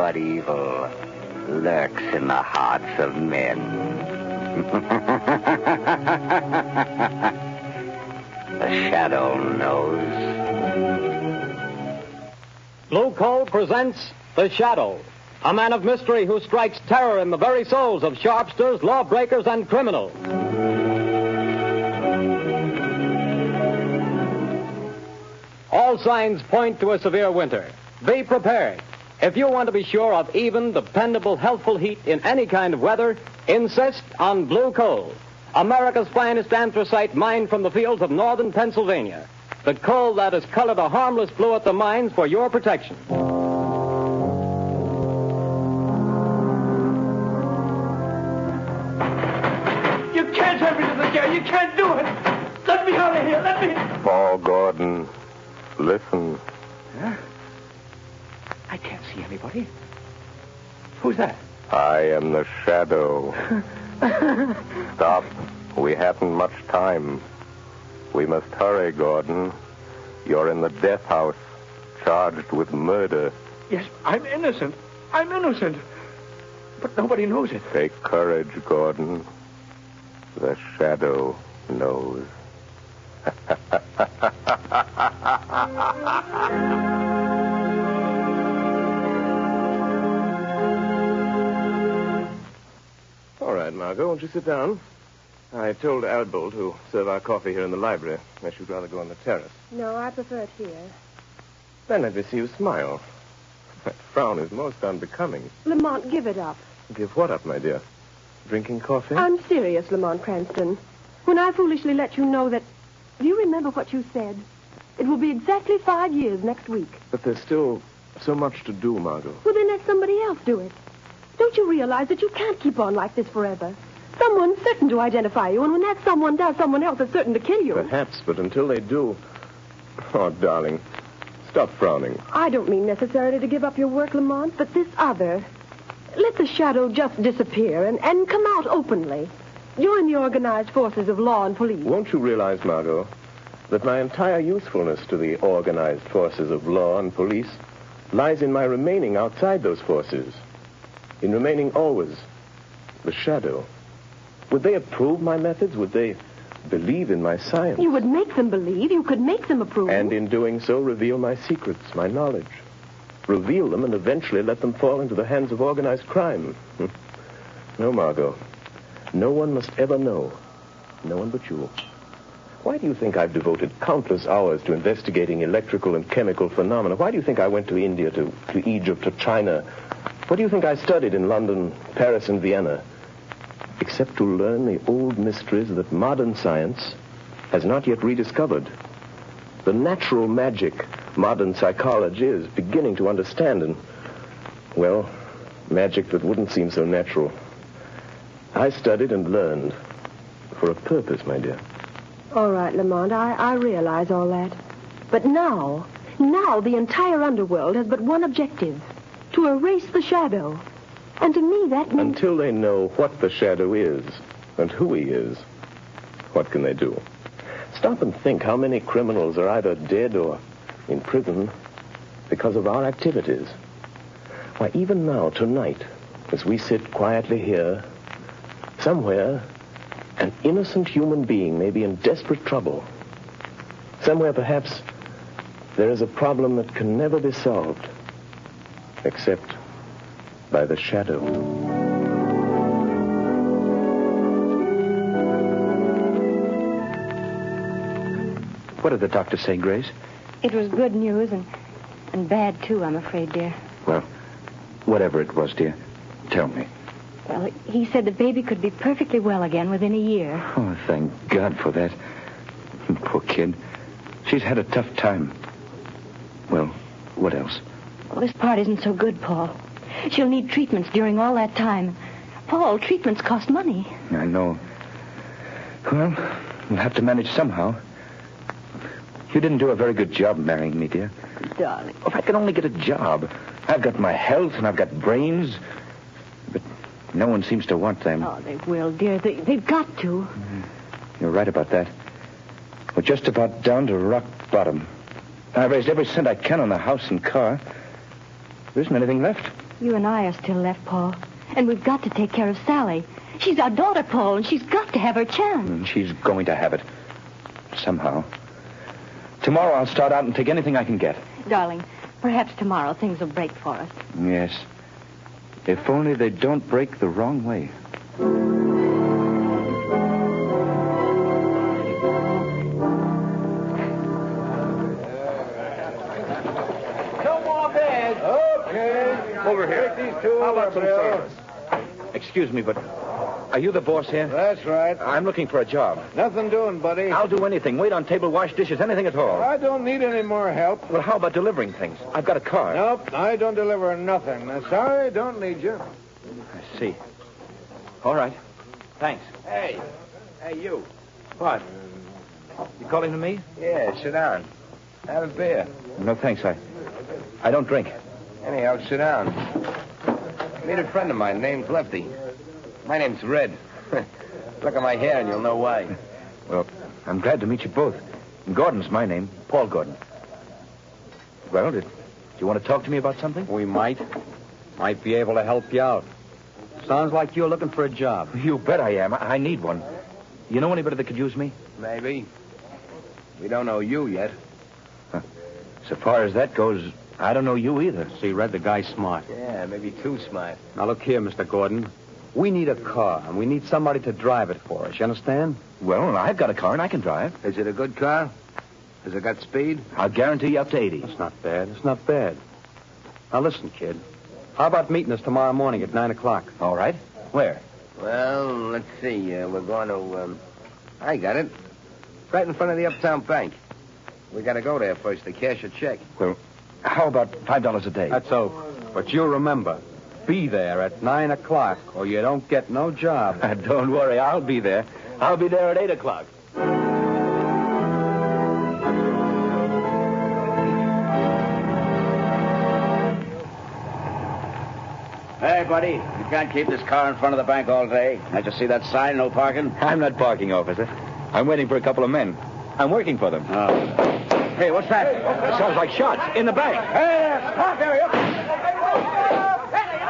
what evil lurks in the hearts of men. The Shadow knows. Blue Coal presents The Shadow, a man of mystery who strikes terror in the very souls of sharpsters, lawbreakers, and criminals. All signs point to a severe winter. Be prepared. If you want to be sure of even, dependable, healthful heat in any kind of weather, insist on Blue Coal, America's finest anthracite mined from the fields of northern Pennsylvania. The coal that is colored a harmless blue at the mines for your protection. You can't have me to the jail. You can't do it. Let me out of here. Let me... Paul Gordon, listen. Huh? I can't see anybody. Who's that? I am the Shadow. Stop. We haven't much time. We must hurry, Gordon. You're in the death house, charged with murder. Yes, I'm innocent. I'm innocent. But nobody knows it. Take courage, Gordon. The Shadow knows. All right, Margot, won't you sit down? I told Albert to serve our coffee here in the library, unless you'd rather go on the terrace. No, I prefer it here. Then let me see you smile. That frown is most unbecoming. Lamont, give it up. Give what up, my dear? Drinking coffee? I'm serious, Lamont Cranston. When I foolishly let you know that... Do you remember what you said? It will be exactly 5 years next week. But there's still so much to do, Margot. Well, then let somebody else do it. Don't you realize that you can't keep on like this forever? Someone's certain to identify you, and when that someone does, someone else is certain to kill you. Perhaps, but until they do... Oh, darling, stop frowning. I don't mean necessarily to give up your work, Lamont, but this other. Let the Shadow just disappear and come out openly. Join the organized forces of law and police. Won't you realize, Margot, that my entire usefulness to the organized forces of law and police lies in my remaining outside those forces, in remaining always the Shadow? Would they approve my methods? Would they believe in my science? You would make them believe. You could make them approve. And in doing so, reveal my secrets, my knowledge. Reveal them and eventually let them fall into the hands of organized crime. No, Margot. No one must ever know. No one but you. Why do you think I've devoted countless hours to investigating electrical and chemical phenomena? Why do you think I went to India, to Egypt, to China? What do you think I studied in London, Paris, and Vienna? Except to learn the old mysteries that modern science has not yet rediscovered. The natural magic modern psychology is beginning to understand, and, well, magic that wouldn't seem so natural. I studied and learned for a purpose, my dear. All right, Lamont, I realize all that. But now the entire underworld has but one objective: to erase the Shadow. And to me, that means... Until they know what the Shadow is and who he is, what can they do? Stop and think how many criminals are either dead or in prison because of our activities. Why, even now, tonight, as we sit quietly here, somewhere, an innocent human being may be in desperate trouble. Somewhere, perhaps, there is a problem that can never be solved, except by the Shadow. What did the doctor say, Grace? It was good news and bad, too, I'm afraid, dear. Well, whatever it was, dear, tell me. Well, he said the baby could be perfectly well again within a year. Oh, thank God for that. Poor kid. She's had a tough time. Well, what else? Well, this part isn't so good, Paul. She'll need treatments during all that time. Paul, treatments cost money. I know. Well, we'll have to manage somehow. You didn't do a very good job marrying me, dear. Darling. If I could only get a job. I've got my health and I've got brains. But no one seems to want them. Oh, they will, dear. They've got to. You're right about that. We're just about down to rock bottom. I've raised every cent I can on the house and car. There isn't anything left. You and I are still left, Paul. And we've got to take care of Sally. She's our daughter, Paul, and she's got to have her chance. She's going to have it. Somehow. Tomorrow I'll start out and take anything I can get. Darling, perhaps tomorrow things will break for us. Yes. If only they don't break the wrong way. Over here. Take these two. How about some service? Excuse me, but are you the boss here? That's right. I'm looking for a job. Nothing doing, buddy. I'll do anything. Wait on table, wash dishes, anything at all. I don't need any more help. Well, how about delivering things? I've got a car. Nope, I don't deliver nothing. Sorry, don't need you. I see. All right. Thanks. Hey, you. What? You calling to me? Yeah, sit down. Have a beer. No, thanks. I don't drink. Anyhow, sit down. Meet a friend of mine named Lefty. My name's Red. Look at my hair and you'll know why. Well, I'm glad to meet you both. Gordon's my name. Paul Gordon. Well, do you want to talk to me about something? We might be able to help you out. Sounds like you're looking for a job. You bet I am. I need one. You know anybody that could use me? Maybe. We don't know you yet. So far as that goes, I don't know you either. See, Red, the guy's smart. Yeah, maybe too smart. Now, look here, Mr. Gordon. We need a car, and we need somebody to drive it for us. You understand? Well, I've got a car, and I can drive. Is it a good car? Has it got speed? I'll guarantee you up to 80. That's not bad. It's not bad. Now, listen, kid. How about meeting us tomorrow morning at 9 o'clock? All right. Where? Well, let's see. We're going to, I got it. Right in front of the Uptown Bank. We got to go there first to cash a check. Well, how about $5 a day? That's so. But you remember, be there at 9 o'clock, or you don't get no job. Don't worry, I'll be there. I'll be there at 8 o'clock. Hey, buddy, you can't keep this car in front of the bank all day. I just see that sign, no parking. I'm not parking, officer. I'm waiting for a couple of men. I'm working for them. Hey, what's that? Sounds like shots in the bank. Hey, stop there, you.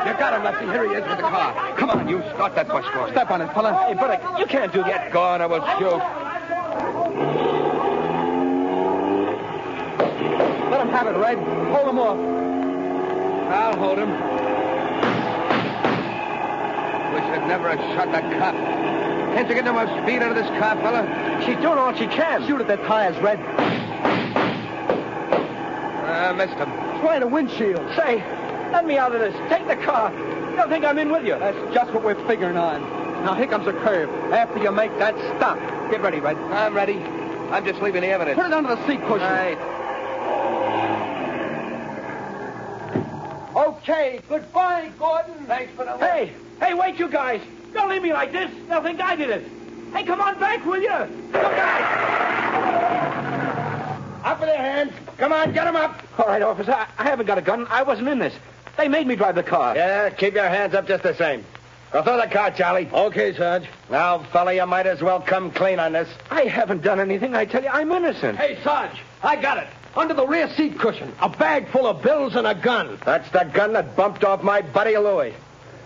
You got him, Lefty. Here he is with the car. Come on, you. Start that bus car. Step on it, fella. Hey, buddy, you can't do that. Get going, I will shoot. Let him have it, Red. Hold him off. I'll hold him. Wish I'd never have shot that cop. Can't you get no more speed out of this car, fella? She's doing all she can. Shoot at their tires, Red. I missed him. Try the windshield. Say, let me out of this. Take the car. You don't think I'm in with you? That's just what we're figuring on. Now, here comes a curve. After you make that stop, get ready, Red. I'm ready. I'm just leaving the evidence. Put it under the seat cushion. Right. Okay, goodbye, Gordon. Thanks for the lift. Hey, wait, you guys. Don't leave me like this. They'll think I did it. Hey, come on back, will you? Look out! Up with their hands. Come on, get them up. All right, officer. I haven't got a gun. I wasn't in this. They made me drive the car. Yeah, keep your hands up just the same. Now, throw the car, Charlie. Okay, Sarge. Now, fella, you might as well come clean on this. I haven't done anything. I tell you, I'm innocent. Hey, Sarge, I got it. Under the rear seat cushion, a bag full of bills and a gun. That's the gun that bumped off my buddy Louis.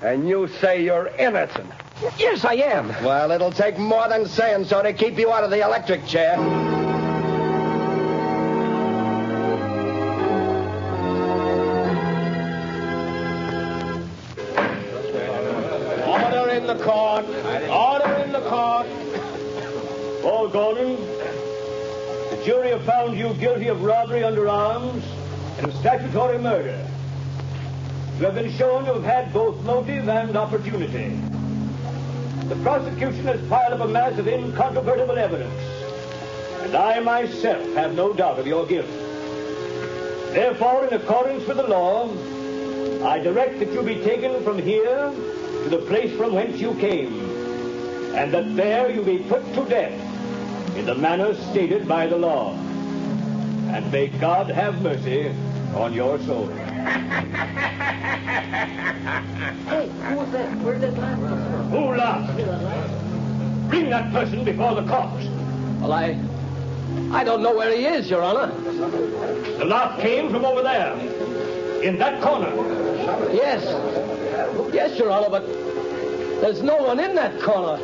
And you say you're innocent. Yes, I am. Well, it'll take more than saying so to keep you out of the electric chair. Order in the court. Order in the court. Paul Gordon, the jury have found you guilty of robbery under arms and of statutory murder. You have been shown to have had both motive and opportunity. The prosecution has piled up a mass of incontrovertible evidence, and I myself have no doubt of your guilt. Therefore, in accordance with the law, I direct that you be taken from here to the place from whence you came, and that there you be put to death in the manner stated by the law. And may God have mercy on your soul. Hey, who was that? Where did that laugh come from? Who laughed? Bring that person before the court. Well, I don't know where he is, Your Honor. The laugh came from over there, in that corner. Yes. Yes, Your Honor, but there's no one in that corner.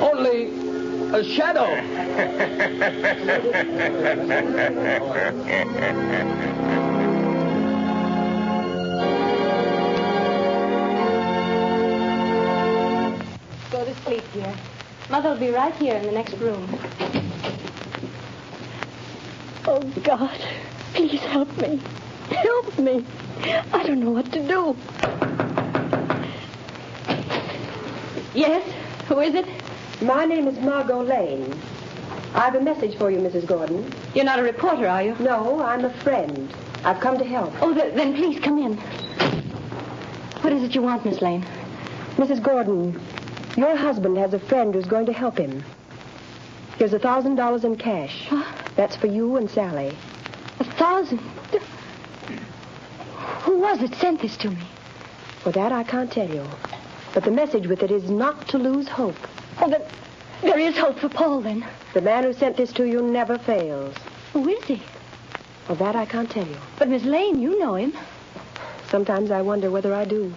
Only a shadow. Go to sleep, dear. Mother'll be right here in the next room. Oh, God, please help me. Help me. I don't know what to do. Yes? Who is it? My name is Margot Lane. I have a message for you, Mrs. Gordon. You're not a reporter, are you? No, I'm a friend. I've come to help. Oh, then please come in. What is it you want, Miss Lane? Mrs. Gordon, your husband has a friend who's going to help him. Here's $1,000 in cash. Huh? That's for you and Sally. 1,000? Who was it sent this to me? For that, I can't tell you. But the message with it is not to lose hope. Oh, but there is hope for Paul, then. The man who sent this to you never fails. Who is he? Of that, I can't tell you. But, Miss Lane, you know him. Sometimes I wonder whether I do.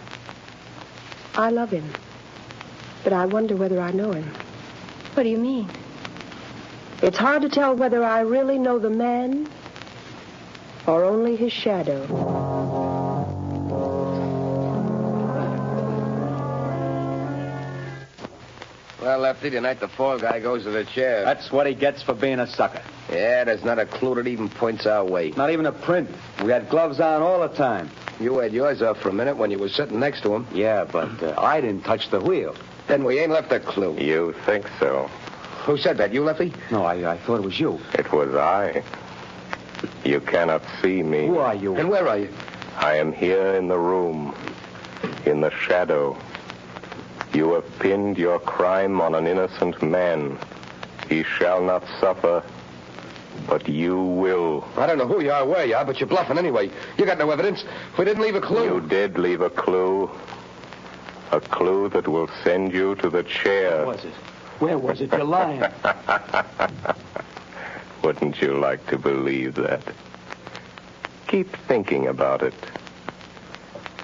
I love him. But I wonder whether I know him. What do you mean? It's hard to tell whether I really know the man or only his shadow. Well, Lefty, tonight the fall guy goes to the chair. That's what he gets for being a sucker. Yeah, there's not a clue that even points our way. Not even a print. We had gloves on all the time. You had yours off for a minute when you were sitting next to him. Yeah, but I didn't touch the wheel. Then we ain't left a clue. You think so? Who said that? You, Lefty? No, I thought it was you. It was I. You cannot see me. Who are you? And where are you? I am here in the room, in the shadow. You have pinned your crime on an innocent man. He shall not suffer, but you will. I don't know who you are, where you are, but you're bluffing anyway. You got no evidence. We didn't leave a clue. You did leave a clue. A clue that will send you to the chair. Where was it? Where was it? You're lying. Wouldn't you like to believe that? Keep thinking about it.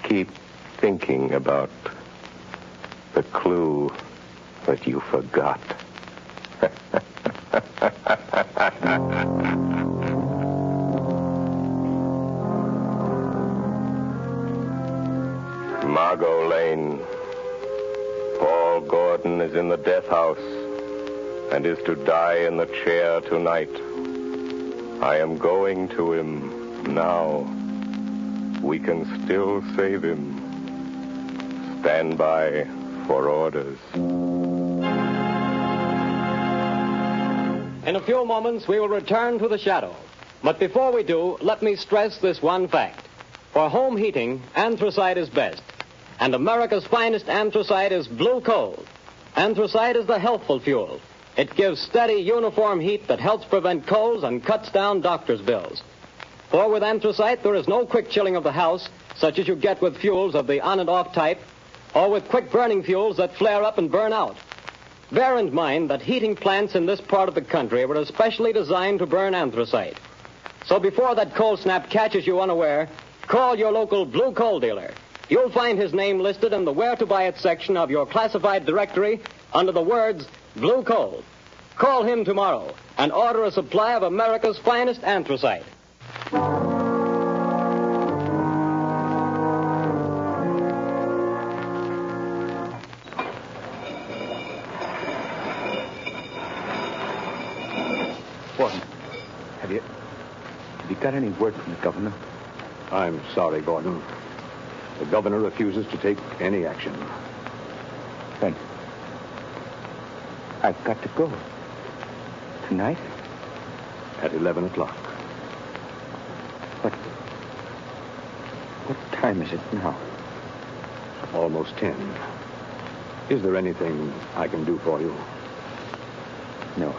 Keep thinking about the clue that you forgot. Margot Lane. Paul Gordon is in the death house and is to die in the chair tonight. I am going to him now. We can still save him. Stand by for orders. In a few moments, we will return to the shadow. But before we do, let me stress this one fact. For home heating, anthracite is best. And America's finest anthracite is blue coal. Anthracite is the healthful fuel. It gives steady, uniform heat that helps prevent colds and cuts down doctor's bills. For with anthracite, there is no quick chilling of the house, such as you get with fuels of the on and off type, or with quick-burning fuels that flare up and burn out. Bear in mind that heating plants in this part of the country were especially designed to burn anthracite. So before that cold snap catches you unaware, call your local blue coal dealer. You'll find his name listed in the Where to Buy It section of your classified directory under the words Blue Coal. Call him tomorrow and order a supply of America's finest anthracite. Gordon, have you got any word from the governor? I'm sorry, Gordon. The governor refuses to take any action. Then I've got to go. Tonight? At 11 o'clock. What time is it now? Almost 10. Is there anything I can do for you? No.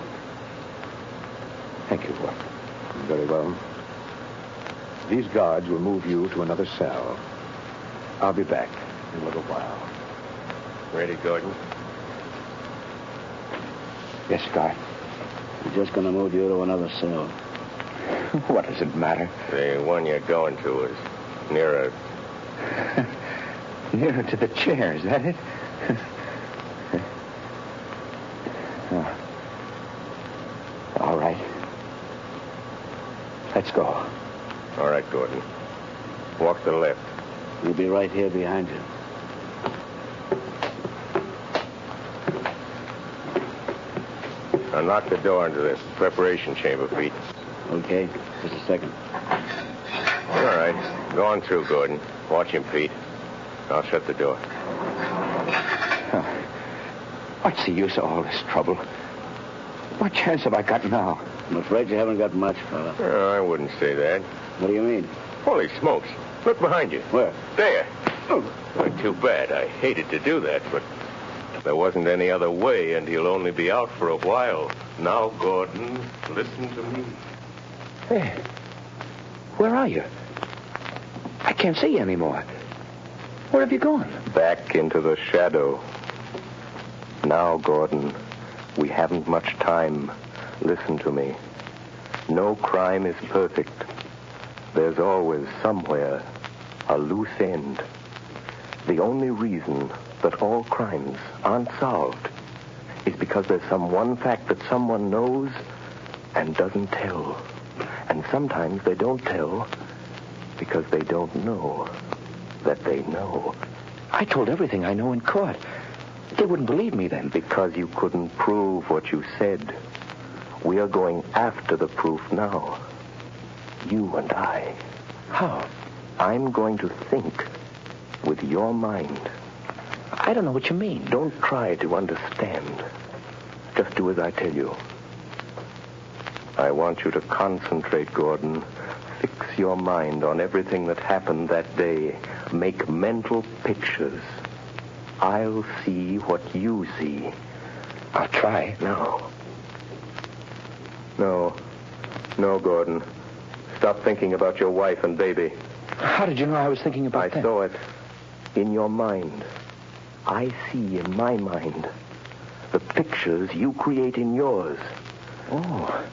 Thank you, Gordon. Very well. These guards will move you to another cell. I'll be back in a little while. Ready, Gordon? Yes, guard. We're just going to move you to another cell. What does it matter? The one you're going to is nearer Nearer to the chair, is that it? Oh. All right. Let's go. All right, Gordon. Walk to the left. We'll be right here behind you. Now knock the door into this preparation chamber, Pete. Okay, just a second. All right. Go on through, Gordon. Watch him, Pete. I'll shut the door. What's the use of all this trouble? What chance have I got now? I'm afraid you haven't got much, fella. Oh, I wouldn't say that. What do you mean? Holy smokes. Look behind you. Where? There. Oh. Well, too bad. I hated to do that, but there wasn't any other way, and he'll only be out for a while. Now, Gordon, listen to me. Hey, where are you? I can't see you anymore. Where have you gone? Back into the shadow. Now, Gordon, we haven't much time. Listen to me. No crime is perfect. There's always somewhere a loose end. The only reason that all crimes aren't solved is because there's some one fact that someone knows and doesn't tell. And sometimes they don't tell because they don't know that they know. I told everything I know in court. They wouldn't believe me then. Because you couldn't prove what you said. We are going after the proof now. You and I. How? I'm going to think with your mind. I don't know what you mean. Don't try to understand. Just do as I tell you. I want you to concentrate, Gordon. Fix your mind on everything that happened that day. Make mental pictures. I'll see what you see. I'll try. No, Gordon. Stop thinking about your wife and baby. How did you know I was thinking about that? I saw it in your mind. I see in my mind the pictures you create in yours. Oh,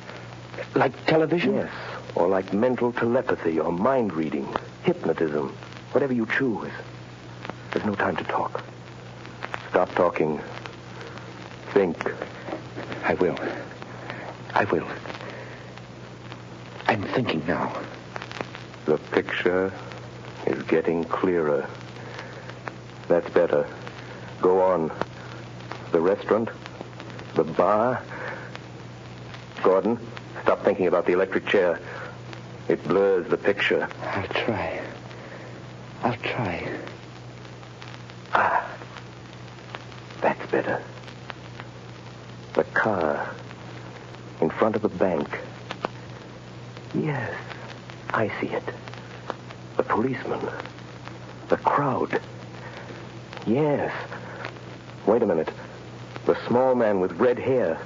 like television? Yes, or like mental telepathy or mind reading, hypnotism, whatever you choose. There's no time to talk. Stop talking. Think. I will. I'm thinking now. The picture is getting clearer. That's better. Go on. The restaurant? The bar? Gordon, stop thinking about the electric chair. It blurs the picture. I'll try. Ah. That's better. The car in front of the bank. Yes, I see it. The policeman. The crowd. Yes. Wait a minute. The small man with red hair.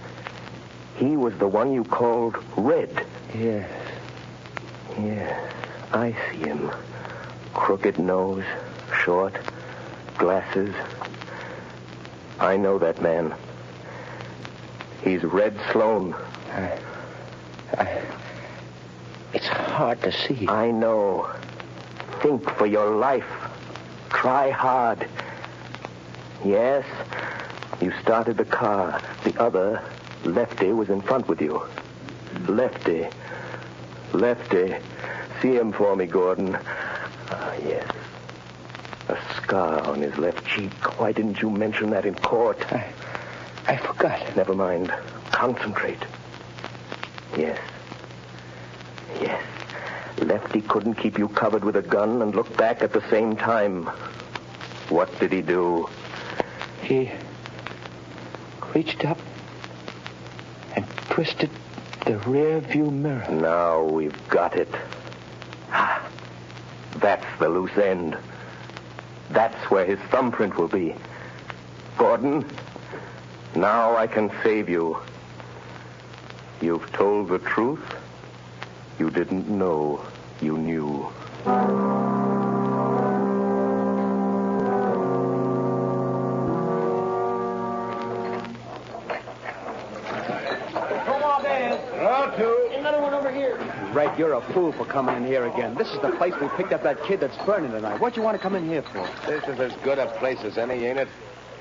He was the one you called Red. Yes. Yes, I see him. Crooked nose, short, glasses. I know that man. He's Red Sloan. It's hard to see. I know. Think for your life. Try hard. Yes, you started the car. The other, Lefty, was in front with you. Lefty. See him for me, Gordon. Ah, yes. A scar on his left cheek. Why didn't you mention that in court? I forgot. Never mind. Concentrate. Yes. Lefty couldn't keep you covered with a gun and look back at the same time. What did he do? He reached up and twisted the rear view mirror. Now we've got it. That's the loose end. That's where his thumbprint will be. Gordon, now I can save you. You've told the truth. You didn't know you knew. another one over here. Red, you're a fool for coming in here again. This is the place we picked up that kid that's burning tonight. What do you want to come in here for? This is as good a place as any, ain't it?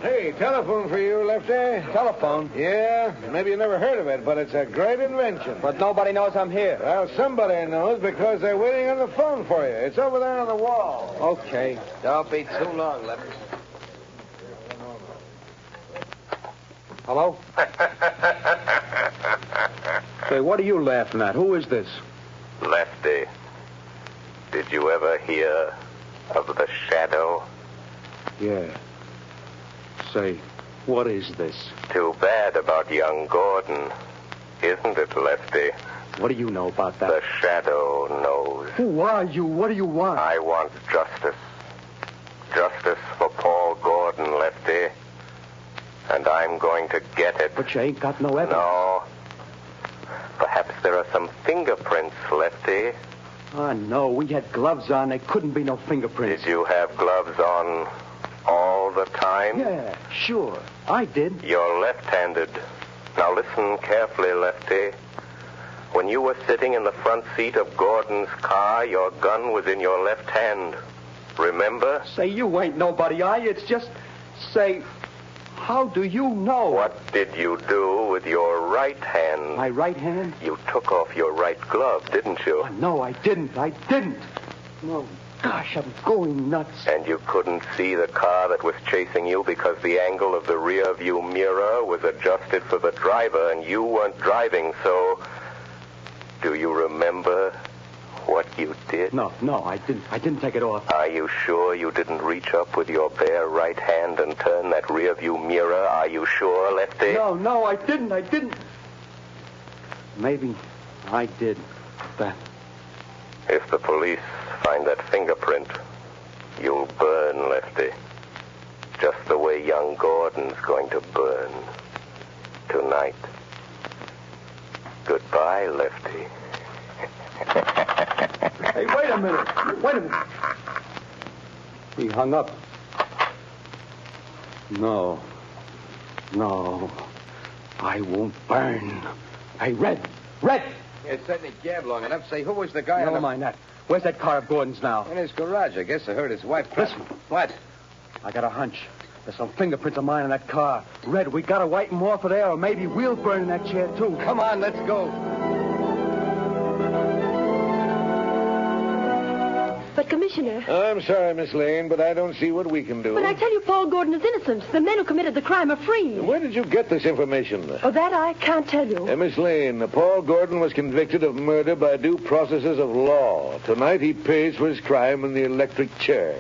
Hey, telephone for you, Lefty. Telephone? Yeah, maybe you never heard of it, but it's a great invention. But nobody knows I'm here. Well, somebody knows because they're waiting on the phone for you. It's over there on the wall. Okay. Don't be too long, Lefty. Hello? Say, what are you laughing at? Who is this? Lefty, did you ever hear of the Shadow? Yeah. Say, what is this? Too bad about young Gordon, isn't it, Lefty? What do you know about that? The Shadow knows. Who are you? What do you want? I want justice. Justice for Paul Gordon, Lefty. And I'm going to get it. But you ain't got no evidence. No. Perhaps there are some fingerprints, Lefty. Oh, no. We had gloves on. There couldn't be no fingerprints. Did you have gloves on all the time? Yeah, sure. I did. You're left-handed. Now listen carefully, Lefty. When you were sitting in the front seat of Gordon's car, your gun was in your left hand. Remember? Say, you ain't nobody, are you? It's just... Say... How do you know? What did you do with your right hand? My right hand? You took off your right glove, didn't you? Oh, no, I didn't. I didn't. No, gosh, I'm going nuts. And you couldn't see the car that was chasing you because the angle of the rear view mirror was adjusted for the driver and you weren't driving, so... Do you remember what you did? No, I didn't. I didn't take it off. Are you sure you didn't reach up with your bare right hand and turn that rear view mirror? Are you sure, Lefty? No, I didn't. Maybe I did that. If the police find that fingerprint, you'll burn, Lefty. Just the way young Gordon's going to burn tonight. Goodbye, Lefty. Hey, wait a minute. He hung up. No. I won't burn. Hey, Red. You certainly gabbed long enough. Say, who was the guy Never mind that. Where's that car of Gordon's now? In his garage. I guess I heard his wife. Listen. What? I got a hunch. There's some fingerprints of mine in that car. Red, we gotta wipe them off of there, or maybe we'll burn in that chair, too. Come on, let's go. But, Commissioner... I'm sorry, Miss Lane, but I don't see what we can do. But I tell you, Paul Gordon is innocent. The men who committed the crime are free. Where did you get this information? Oh, that I can't tell you. Miss Lane, Paul Gordon was convicted of murder by due processes of law. Tonight he pays for his crime in the electric chair.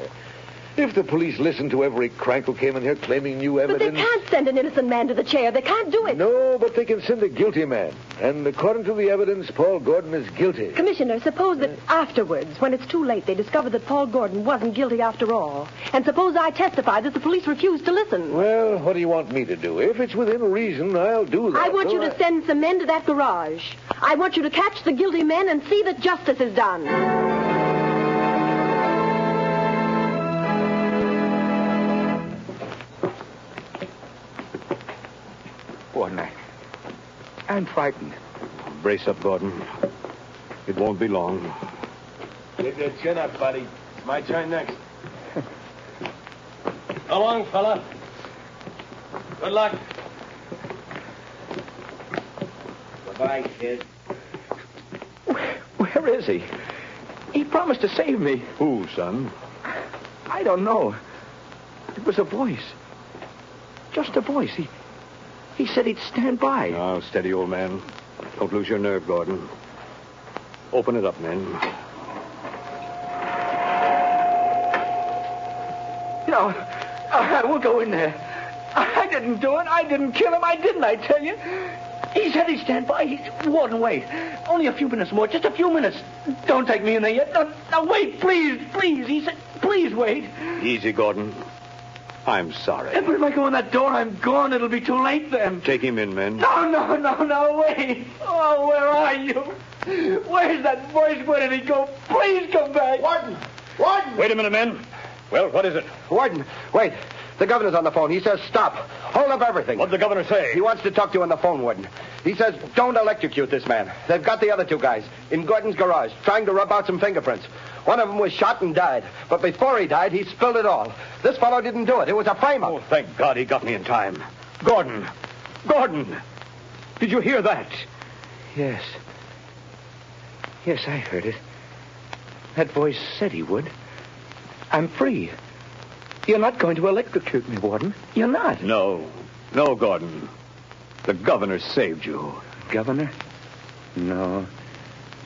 If the police listened to every crank who came in here claiming new evidence... But they can't send an innocent man to the chair. They can't do it. No, but they can send a guilty man. And according to the evidence, Paul Gordon is guilty. Commissioner, suppose that afterwards, when it's too late, they discover that Paul Gordon wasn't guilty after all. And suppose I testify that the police refused to listen. Well, what do you want me to do? If it's within reason, I'll do that. I want you to send some men to that garage. I want you to catch the guilty men and see that justice is done. Gordon, I'm frightened. Brace up, Gordon. It won't be long. Get your chin up, buddy. It's my turn next. Along, fella. Good luck. Goodbye, kid. Where is he? He promised to save me. Who, son? I don't know. It was a voice. Just a voice. He said he'd stand by. Now, steady, old man. Don't lose your nerve, Gordon. Open it up, men. No, I won't go in there. I didn't do it. I didn't kill him. I didn't, I tell you. He said he'd stand by. Warden, wait. Only a few minutes more. Just a few minutes. Don't take me in there yet. No, wait, please. He said, please wait. Easy, Gordon. I'm sorry. But if I go in that door, I'm gone. It'll be too late then. Take him in, men. No, wait. Oh, where are you? Where's that voice? Where did he go? Please come back. Warden! Wait a minute, men. Well, what is it? Warden, wait. The governor's on the phone. He says stop. Hold up everything. What'd the governor say? He wants to talk to you on the phone, Warden. He says don't electrocute this man. They've got the other two guys in Gordon's garage trying to rub out some fingerprints. One of them was shot and died. But before he died, he spilled it all. This fellow didn't do it. It was a frame-up. Oh, thank God he got me in time. Gordon! Gordon! Did you hear that? Yes. Yes, I heard it. That voice said he would. I'm free. You're not going to electrocute me, Warden. You're not. No. No, Gordon. The governor saved you. Governor? No.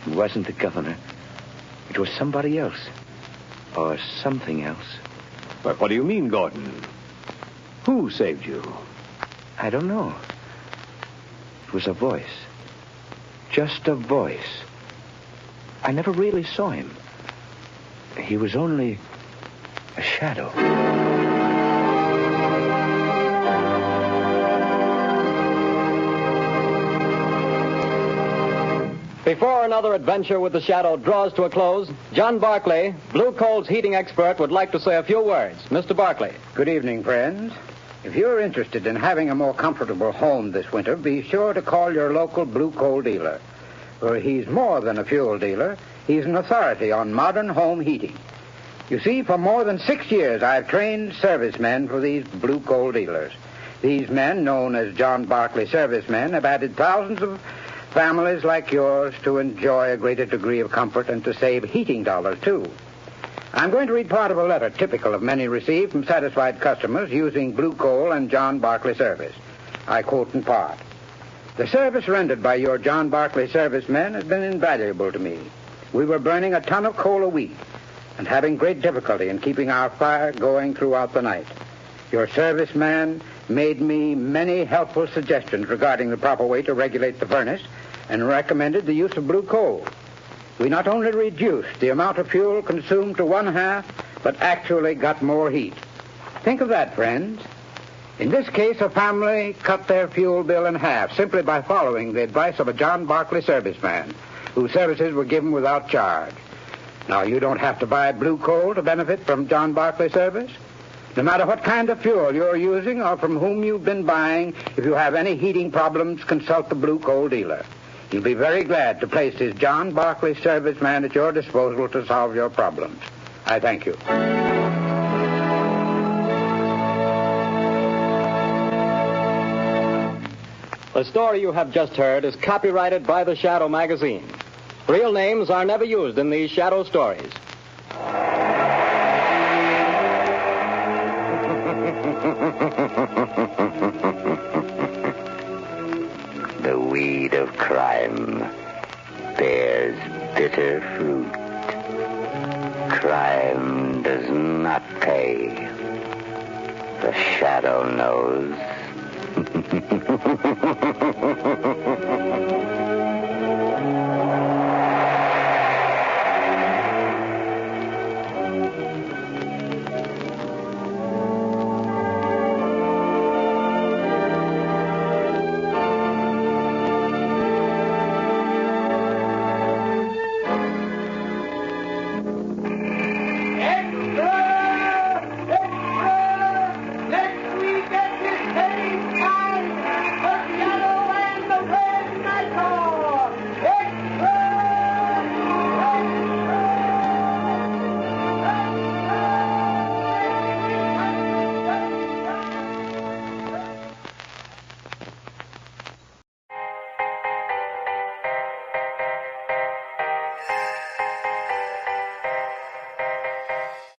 It wasn't the governor. It was somebody else. Or something else. But what do you mean, Gordon? Who saved you? I don't know. It was a voice. Just a voice. I never really saw him. He was only a shadow. Before another adventure with the Shadow draws to a close, John Barclay, Blue Coal's heating expert, would like to say a few words. Mr. Barclay. Good evening, friends. If you're interested in having a more comfortable home this winter, be sure to call your local Blue Coal dealer. For he's more than a fuel dealer. He's an authority on modern home heating. You see, for more than 6 years, I've trained servicemen for these Blue Coal dealers. These men, known as John Barclay servicemen, have added thousands of families like yours to enjoy a greater degree of comfort and to save heating dollars, too. I'm going to read part of a letter typical of many received from satisfied customers using Blue Coal and John Barclay service. I quote in part. The service rendered by your John Barclay servicemen has been invaluable to me. We were burning a ton of coal a week and having great difficulty in keeping our fire going throughout the night. Your serviceman made me many helpful suggestions regarding the proper way to regulate the furnace and recommended the use of Blue Coal. We not only reduced the amount of fuel consumed to 1/2, but actually got more heat. Think of that, friends. In this case, a family cut their fuel bill in half simply by following the advice of a John Barclay serviceman, whose services were given without charge. Now, you don't have to buy Blue Coal to benefit from John Barclay service. No matter what kind of fuel you're using or from whom you've been buying, if you have any heating problems, consult the Blue Coal dealer. He'll be very glad to place his John Barclay serviceman at your disposal to solve your problems. I thank you. The story you have just heard is copyrighted by the Shadow magazine. Real names are never used in these Shadow stories. The weed of crime bears bitter fruit. Crime does not pay. The Shadow knows.